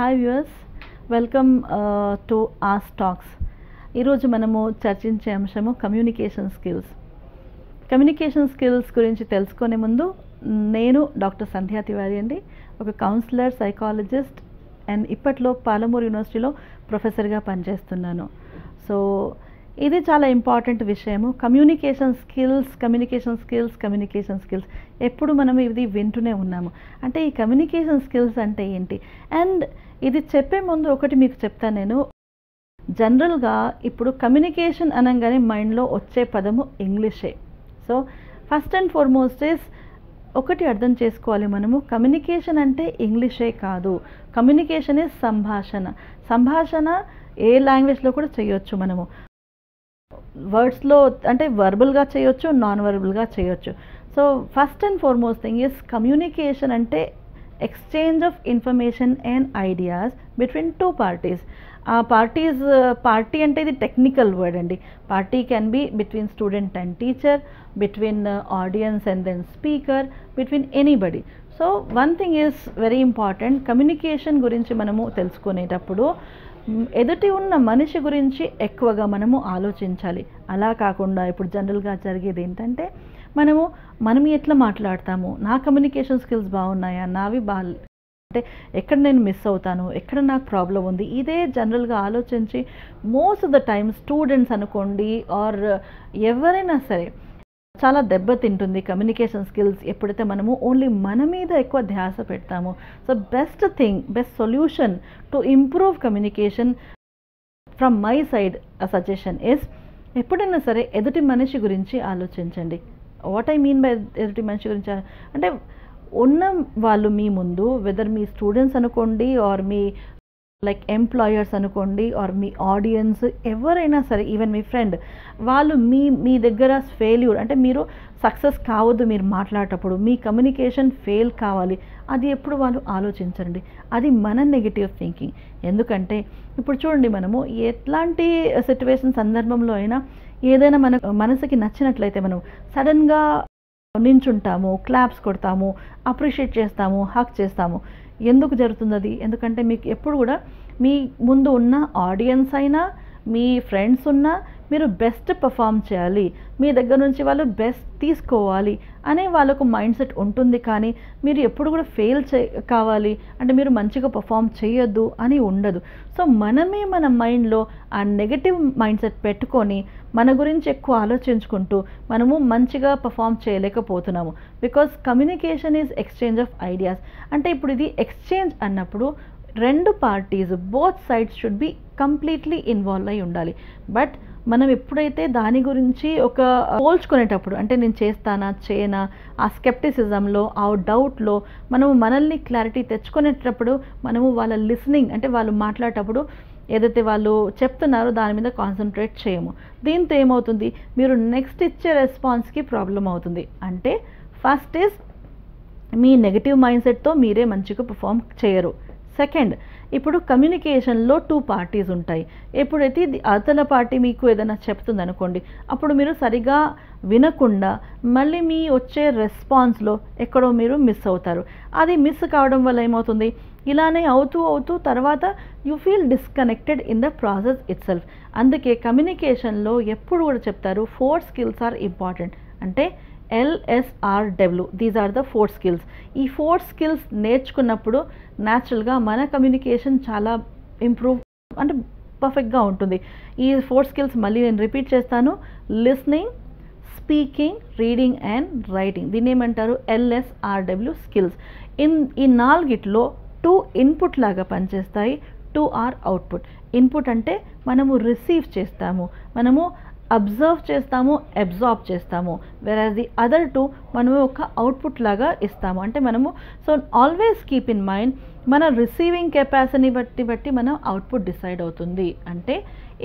Hi viewers, welcome to ఆస్ talks. ఈరోజు మనము చర్చించే అంశము కమ్యూనికేషన్ స్కిల్స్. కమ్యూనికేషన్ స్కిల్స్ గురించి తెలుసుకునే ముందు నేను డాక్టర్ సంధ్యా తివారీ అండి, ఒక కౌన్సిలర్, సైకాలజిస్ట్ అండ్ ఇప్పట్లో పాలమూరు యూనివర్సిటీలో ప్రొఫెసర్గా పనిచేస్తున్నాను. సో ఇది చాలా ఇంపార్టెంట్ విషయము. కమ్యూనికేషన్ స్కిల్స్ ఎప్పుడు మనం ఇది వింటూనే ఉన్నాము. అంటే ఈ కమ్యూనికేషన్ స్కిల్స్ అంటే ఏంటి? అండ్ ఇది చెప్పే ముందు ఒకటి మీకు చెప్తాను నేను. జనరల్గా ఇప్పుడు కమ్యూనికేషన్ అనగానే మైండ్లో వచ్చే పదము ఇంగ్లీషే. So first and foremost is ఒకటి అర్థం చేసుకోవాలి మనము, కమ్యూనికేషన్ అంటే ఇంగ్లీషే కాదు. కమ్యూనికేషన్ ఇస్ సంభాషణ ఏ లాంగ్వేజ్లో కూడా చేయొచ్చు. మనము వర్డ్స్లో అంటే వర్బల్గా చేయొచ్చు, నాన్ వర్బల్గా చేయొచ్చు. So first and foremost thing is communication అంటే exchange of information and ideas between two parties. ఆ పార్టీ అంటే ఇది టెక్నికల్ వర్డ్ అండి. Party can be between student and teacher, between audience and then speaker, between anybody. So one thing is very important. Communication గురించి మనము తెలుసుకునేటప్పుడు ఎదుటి ఉన్న మనిషి గురించి ఎక్కువగా మనము ఆలోచించాలి. అలా కాకుండా ఇప్పుడు జనరల్గా జరిగేది ఏంటంటే మనం ఎట్లా మాట్లాడతాము, నా కమ్యూనికేషన్ స్కిల్స్ బాగున్నాయా, నావి అంటే ఎక్కడ నేను మిస్ అవుతాను, ఎక్కడ నాకు ప్రాబ్లం ఉంది, ఇదే జనరల్గా ఆలోచించి most of the time students అనుకోండి ఆర్ ఎవరైనా సరే చాలా దెబ్బతింటుంది కమ్యూనికేషన్ స్కిల్స్ ఎప్పుడైతే మనము ఓన్లీ మన మీద ఎక్కువ ధ్యాస పెడతాము. So best solution to improve communication from my side suggestion is, ఎప్పుడైనా సరే ఎదుటి మనిషి గురించి ఆలోచించండి. వాట్ ఐ మీన్ బై ఎదుటి మనిషి గురించి అంటే ఉన్న వాళ్ళు మీ ముందు, వెదర్ మీ స్టూడెంట్స్ అనుకోండి ఆర్ మీ లైక్ ఎంప్లాయర్స్ అనుకోండి ఆర్ మీ ఆడియన్స్, ఎవరైనా సరే, ఈవెన్ మీ ఫ్రెండ్, వాళ్ళు మీ దగ్గర ఫెయిల్యూర్ అంటే మీరు సక్సెస్ కావద్దు. మీరు మాట్లాడేటప్పుడు మీ కమ్యూనికేషన్ ఫెయిల్ కావాలి, అది ఎప్పుడు వాళ్ళు ఆలోచించండి. అది మన నెగిటివ్ థింకింగ్. ఎందుకంటే ఇప్పుడు చూడండి, మనము ఎట్లాంటి సిచ్యువేషన్ సందర్భంలో అయినా ఏదైనా మన మనసుకి నచ్చినట్లయితే మనం సడన్గా నించుంటాము, క్లాప్స్ కొడతాము, అప్రిషియేట్ చేస్తాము, హక్ చేస్తాము. ఎందుకు జరుగుతుంది అది? ఎందుకంటే మీకు ఎప్పుడు కూడా మీ ముందు ఉన్న ఆడియన్స్ అయినా, మీ ఫ్రెండ్స్ ఉన్నా, మీరు బెస్ట్ పర్ఫామ్ చేయాలి, మీ దగ్గర నుంచి వాళ్ళు బెస్ట్ తీసుకోవాలి అనే వాళ్ళకు మైండ్ సెట్ ఉంటుంది. కానీ మీరు ఎప్పుడు కూడా ఫెయిల్ కావాలి అంటే మీరు మంచిగా పర్ఫామ్ చేయొద్దు అని ఉండదు. సో మనమే మన మైండ్లో ఆ నెగటివ్ మైండ్ సెట్ పెట్టుకొని మన గురించి ఎక్కువ ఆలోచించుకుంటూ మనము మంచిగా పర్ఫామ్ చేయలేకపోతున్నాము. Because communication is exchange of ideas. అంటే ఇప్పుడు ఇది ఎక్స్చేంజ్ అన్నప్పుడు రెండు parties, both sides should be completely involve అయి ఉండాలి. బట్ మనం ఎప్పుడైతే దాని గురించి ఒక పోల్చుకునేటప్పుడు, అంటే నేను చేస్తానా చేయనా, ఆ స్కెప్టిసిజంలో, ఆ డౌట్లో మనము మనల్ని క్లారిటీ తెచ్చుకునేటప్పుడు మనము వాళ్ళ లిసనింగ్ అంటే వాళ్ళు మాట్లాడేటప్పుడు ఏదైతే వాళ్ళు చెప్తున్నారో దాని మీద కాన్సన్ట్రేట్ చేయము. దీంతో ఏమవుతుంది, మీరు నెక్స్ట్ ఇచ్చే రెస్పాన్స్కి ప్రాబ్లం అవుతుంది. అంటే ఫస్ట్ ఈజ్ మీ నెగటివ్ మైండ్ సెట్తో మీరే మంచిగా పర్ఫామ్ చేయరు. సెకండ్, ఇప్పుడు కమ్యూనికేషన్లో టూ పార్టీస్ ఉంటాయి. ఎప్పుడైతే అవతల పార్టీ మీకు ఏదైనా చెప్తుంది అనుకోండి, అప్పుడు మీరు సరిగా వినకుండా మళ్ళీ మీ వచ్చే రెస్పాన్స్లో ఎక్కడో మీరు మిస్ అవుతారు. అది మిస్ కావడం వల్ల ఏమవుతుంది, ఇలానే అవుతూ తర్వాత you feel disconnected in the process itself. అందుకే కమ్యూనికేషన్లో ఎప్పుడు కూడా చెప్తారు 4 స్కిల్స్ ఆర్ ఇంపార్టెంట్. అంటే LSRW, these are the 4 skills. ఈ 4 స్కిల్స్ నేర్చుకున్నప్పుడు న్యాచురల్గా మన కమ్యూనికేషన్ చాలా ఇంప్రూవ్ అంటే పర్ఫెక్ట్గా ఉంటుంది. ఈ 4 స్కిల్స్ మళ్ళీ నేను రిపీట్ చేస్తాను. Listening, speaking, reading and writing. దీన్ని ఏమంటారు? LSRW skills. ఈ 4గిట్లో 2 ఇన్పుట్ లాగా పనిచేస్తాయి, 2 ఆర్ అవుట్పుట్. ఇన్పుట్ అంటే మనము రిసీవ్ చేస్తాము, మనము అబ్జర్వ్ చేస్తాము, అబ్జార్బ్ చేస్తాము. వెరాజ్ ది అదర్ 2 మనము ఒక అవుట్పుట్ లాగా ఇస్తాము. అంటే మనము so always keep in mind, మన రిసీవింగ్ కెపాసిటీని బట్టి మన అవుట్పుట్ డిసైడ్ అవుతుంది. అంటే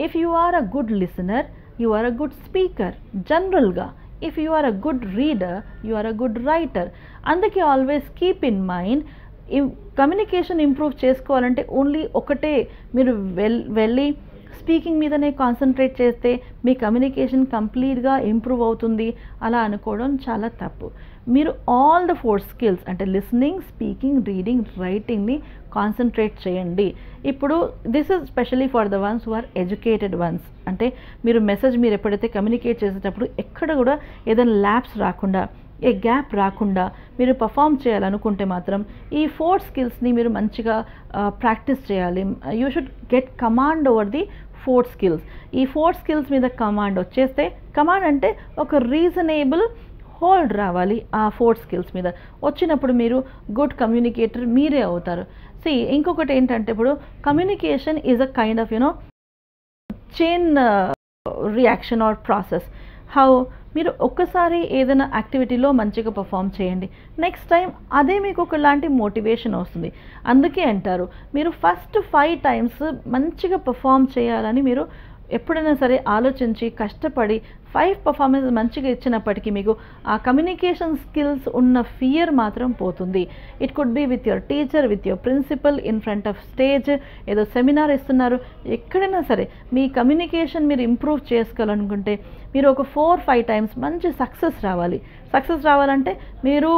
if you are a good listener, you are a good speaker. జనరల్గా if you are a good reader, you are a good writer. అందుకే ఆల్వేస్ కీప్ ఇన్ మైండ్, ఈ communication improve చేసుకోవాలంటే only ఒకటే మీరు వెళ్ళి speaking మీదనే కాన్సన్ట్రేట్ చేస్తే మీ communication కంప్లీట్గా ఇంప్రూవ్ అవుతుంది అలా అనుకోవడం చాలా తప్పు. మీరు ఆల్ ద 4 స్కిల్స్ అంటే లిసనింగ్, స్పీకింగ్, రీడింగ్, రైటింగ్ని కాన్సన్ట్రేట్ చేయండి. ఇప్పుడు this is specially for the ones who are educated ones. అంటే మీరు ఎప్పుడైతే కమ్యూనికేట్ చేసేటప్పుడు ఎక్కడ కూడా ఏదైనా ల్యాబ్స్ రాకుండా, ఏ గ్యాప్ రాకుండా మీరు పర్ఫామ్ చేయాలనుకుంటే మాత్రం ఈ 4 స్కిల్స్ని మీరు మంచిగా ప్రాక్టీస్ చేయాలి. You should get command over the 4 skills. ఈ 4 స్కిల్స్ మీద కమాండ్ వచ్చేస్తే, కమాండ్ అంటే ఒక రీజనబుల్ హోల్డ్ రావాలి ఆ 4 స్కిల్స్ మీద. వచ్చినప్పుడు మీరు గుడ్ కమ్యూనికేటర్ మీరే అవుతారు. ఇంకొకటి ఏంటంటే, ఇప్పుడు communication is a kind of chain reaction or process. How మీరు ఒక్కసారి ఏదైనా యాక్టివిటీలో మంచిగా పర్ఫామ్ చేయండి, నెక్స్ట్ టైం అదే మీకు ఒకలాంటి మోటివేషన్ వస్తుంది. అందుకే అంటారు, మీరు ఫస్ట్ 5 టైమ్స్ మంచిగా పర్ఫామ్ చేయాలని మీరు ఎప్పుడైనా సరే ఆలోచించి కష్టపడి 5 పర్ఫార్మెన్స్ మంచిగా ఇచ్చినప్పటికీ మీకు ఆ కమ్యూనికేషన్ స్కిల్స్ ఉన్న ఫియర్ మాత్రం పోతుంది. It could be with your teacher, with your principal, in front of stage, ఏదో సెమినార్ ఇస్తున్నారు, ఎక్కడైనా సరే మీ కమ్యూనికేషన్ మీరు ఇంప్రూవ్ చేసుకోవాలనుకుంటే మీరు ఒక 4-5 టైమ్స్ మంచి సక్సెస్ రావాలి. సక్సెస్ రావాలంటే మీరు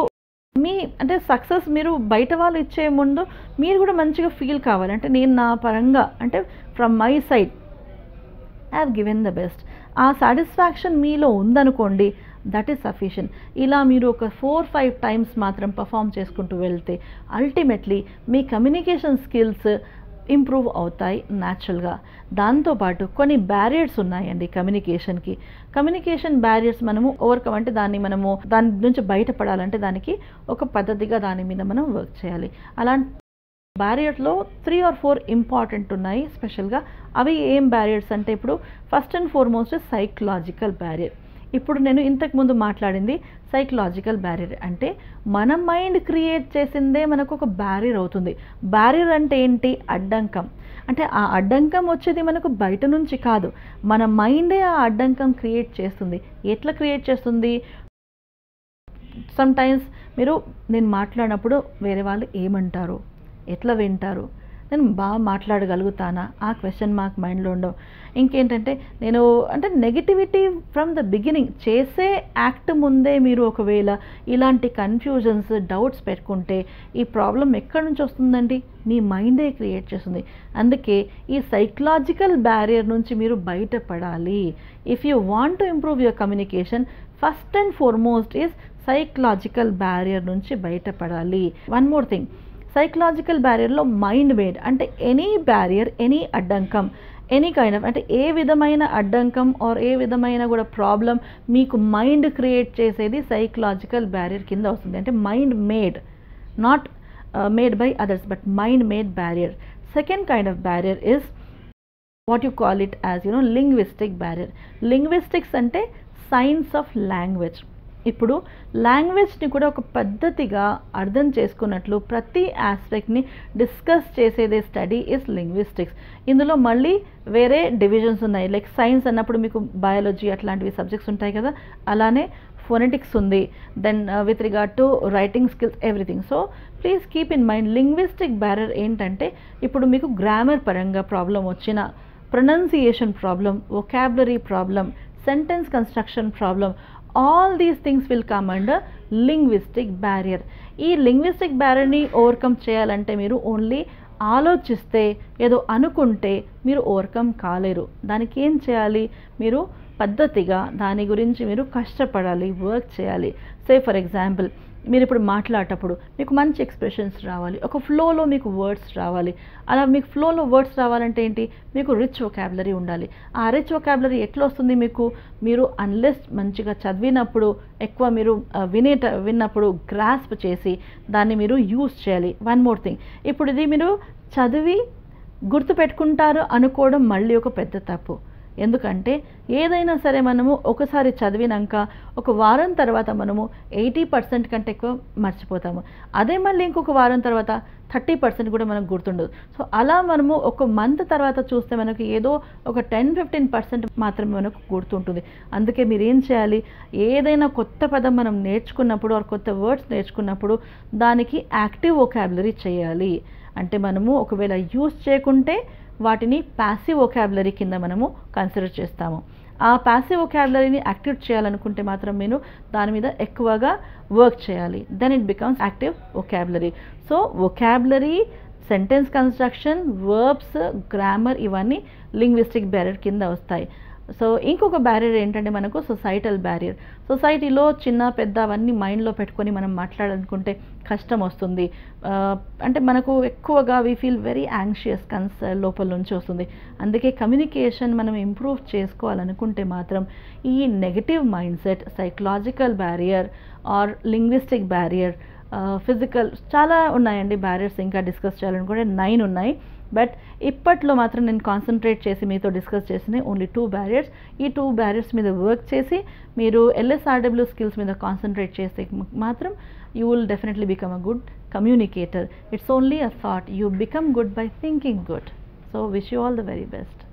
సక్సెస్ మీరు బయట వాళ్ళు ఇచ్చే ముందు మీరు కూడా మంచిగా ఫీల్ కావాలి. అంటే నేను నా పరంగా, అంటే from my side I have given the best, ఆ సాటిస్ఫాక్షన్ మీలో ఉందనుకోండి, దట్ ఈస్ సఫిషియెంట్. ఇలా మీరు ఒక 4-5 టైమ్స్ మాత్రం పర్ఫామ్ చేసుకుంటూ వెళ్తే అల్టిమేట్లీ మీ కమ్యూనికేషన్ స్కిల్స్ ఇంప్రూవ్ అవుతాయి న్యాచురల్గా. దాంతోపాటు కొన్ని బ్యారియర్స్ ఉన్నాయండి కమ్యూనికేషన్కి. కమ్యూనికేషన్ బ్యారియర్స్ మనము ఓవర్కమ్, అంటే దాని నుంచి బయటపడాలంటే దానికి ఒక పద్ధతిగా దాని మీద మనం వర్క్ చేయాలి. అలాంటి బ్యారియర్స్లో 3 or 4 ఇంపార్టెంట్ ఉన్నాయి స్పెషల్గా. అవి ఏం బ్యారియర్స్ అంటే, ఇప్పుడు first and foremost psychological barrier. ఇప్పుడు నేను ఇంతకుముందు మాట్లాడింది సైకలాజికల్ బ్యారియర్. అంటే మన మైండ్ క్రియేట్ చేసిందే మనకు ఒక బ్యారియర్ అవుతుంది. బ్యారియర్ అంటే ఏంటి? అడ్డంకం. అంటే ఆ అడ్డంకం వచ్చేది మనకు బయట నుంచి కాదు, మన మైండే ఆ అడ్డంకం క్రియేట్ చేస్తుంది. ఎట్లా క్రియేట్ చేస్తుంది? సమ్టైమ్స్ నేను మాట్లాడినప్పుడు వేరే వాళ్ళు ఏమంటారు, ఎట్లా వింటారు, నేను బాగా మాట్లాడగలుగుతానా, ఆ క్వశ్చన్ మార్క్ మైండ్లో ఉండవు. ఇంకేంటంటే నెగిటివిటీ ఫ్రమ్ ద బిగినింగ్, చేసే యాక్ట్ ముందే మీరు ఒకవేళ ఇలాంటి కన్ఫ్యూజన్స్, డౌట్స్ పెట్టుకుంటే ఈ ప్రాబ్లం ఎక్కడి నుంచి వస్తుందండి? మీ మైండే క్రియేట్ చేస్తుంది. అందుకే ఈ సైకలాజికల్ బ్యారియర్ నుంచి మీరు బయటపడాలి. If you want to improve your communication, first and foremost is psychological barrier నుంచి బయటపడాలి. వన్ మోర్ థింగ్, సైకలాజికల్ బ్యారియర్లో మైండ్ మేడ్, అంటే ఎనీ బ్యారియర్, ఎనీ అడ్డంకం, ఎనీ కైండ్ ఆఫ్, అంటే ఏ విధమైన అడ్డంకం ఆర్ ఏ విధమైన కూడా ప్రాబ్లం మీకు మైండ్ క్రియేట్ చేసేది సైకలాజికల్ బ్యారియర్ కింద వస్తుంది. అంటే mind made, not made by others, but mind made barrier. Second kind of barrier is what you call it as linguistic barrier. Linguistics అంటే సైన్స్ ఆఫ్ లాంగ్వేజ్. ఇప్పుడు లాంగ్వేజ్ని కూడా ఒక పద్ధతిగా అర్థం చేసుకున్నట్లు ప్రతి ఆస్పెక్ట్ని డిస్కస్ చేసేదే స్టడీ ఇస్ లింగ్విస్టిక్స్. ఇందులో మళ్ళీ వేరే డివిజన్స్ ఉన్నాయి. లైక్ సైన్స్ అన్నప్పుడు మీకు బయాలజీ అట్లాంటివి సబ్జెక్ట్స్ ఉంటాయి కదా, అలానే ఫొనెటిక్స్ ఉంది, then with regard to writing skills, everything. So please keep in mind, linguistic barrier ఏంటంటే, ఇప్పుడు మీకు గ్రామర్ పరంగా ప్రాబ్లం వచ్చిన, pronunciation problem, vocabulary problem, sentence construction problem, all these things will come under linguistic barrier. ఈ linguistic బ్యారియర్ని overcome చేయాలంటే మీరు only ఆలోచిస్తే, ఏదో అనుకుంటే మీరు ఓవర్కమ్ కాలేరు. దానికి ఏం చేయాలి? మీరు పద్ధతిగా దాని గురించి మీరు కష్టపడాలి, వర్క్ చేయాలి. సే ఫర్ ఎగ్జాంపుల్, మీరు ఇప్పుడు మాట్లాడేటప్పుడు మీకు మంచి ఎక్స్ప్రెషన్స్ రావాలి, ఒక ఫ్లోలో మీకు వర్డ్స్ రావాలి. అలా మీకు ఫ్లోలో వర్డ్స్ రావాలంటే ఏంటి? మీకు రిచ్ వొకాబులరీ ఉండాలి. ఆ రిచ్ వొకాబులరీ ఎట్లా వస్తుంది మీకు? మీరు అన్లెస్ మంచిగా చదివినప్పుడు, ఎక్కువ మీరు విన్నప్పుడు గ్రాస్ప్ చేసి దాన్ని మీరు యూజ్ చేయాలి. వన్ మోర్ థింగ్, ఇప్పుడు ఇది మీరు చదివి గుర్తుపెట్టుకుంటారు అనుకోవడం మళ్ళీ ఒక పెద్ద తప్పు. ఎందుకంటే ఏదైనా సరే మనము ఒకసారి చదివినాక ఒక వారం తర్వాత మనము 80% కంటే ఎక్కువ మర్చిపోతాము. అదే మళ్ళీ ఇంకొక వారం తర్వాత 30% కూడా మనకు గుర్తుండదు. సో అలా మనము ఒక మంత్ తర్వాత చూస్తే మనకు ఏదో ఒక 10-15% మాత్రమే మనకు గుర్తుంటుంది. అందుకే మీరు ఏం చేయాలి? ఏదైనా కొత్త పదం మనం నేర్చుకున్నప్పుడు ఆర్ కొత్త వర్డ్స్ నేర్చుకున్నప్పుడు దానికి యాక్టివ్ వొకాబులరీ చేయాలి. అంటే మనము ఒకవేళ యూజ్ చేయకుంటే వాటిని ప్యాసివ్ వొకాబులరీ కింద మనము కన్సిడర్ చేస్తాము. ఆ ప్యాసివ్ వొకాబులరీని యాక్టివేట్ చేయాలనుకుంటే మాత్రం మీరు దాని మీద ఎక్కువగా వర్క్ చేయాలి. Then it becomes active vocabulary. So vocabulary, sentence construction, verbs, grammar ఇవన్నీ లింగ్విస్టిక్ బ్యారియర్ కింద వస్తాయి. సో ఇంకొక బ్యారియర్ ఏంటంటే మనకు సొసైటల్ బ్యారియర్. సొసైటీలో చిన్న పెద్ద అవన్నీ మైండ్లో పెట్టుకొని మనం మాట్లాడాలనుకుంటే కష్టం వస్తుంది. అంటే మనకు ఎక్కువగా వీ ఫీల్ వెరీ యాంగ్షియస్ లోపల నుంచి వస్తుంది. అందుకే కమ్యూనికేషన్ మనం ఇంప్రూవ్ చేసుకోవాలనుకుంటే మాత్రం ఈ negative mindset, psychological barrier or linguistic barrier, physical చాలా ఉన్నాయండి బ్యారియర్స్. ఇంకా డిస్కస్ చేయాలనుకుంటే 9 ఉన్నాయి. బట్ ఇప్పట్లో మాత్రం నేను కాన్సన్ట్రేట్ చేసి మీతో డిస్కస్ చేసిన ఓన్లీ 2 బ్యారియర్స్. ఈ 2 బ్యారియర్స్ మీద వర్క్ చేసి మీరు LSRW స్కిల్స్ మీద కాన్సన్ట్రేట్ చేస్తే మాత్రం you will definitely become a good communicator. It's only a thought. You become good by thinking good. So wish you all the very best.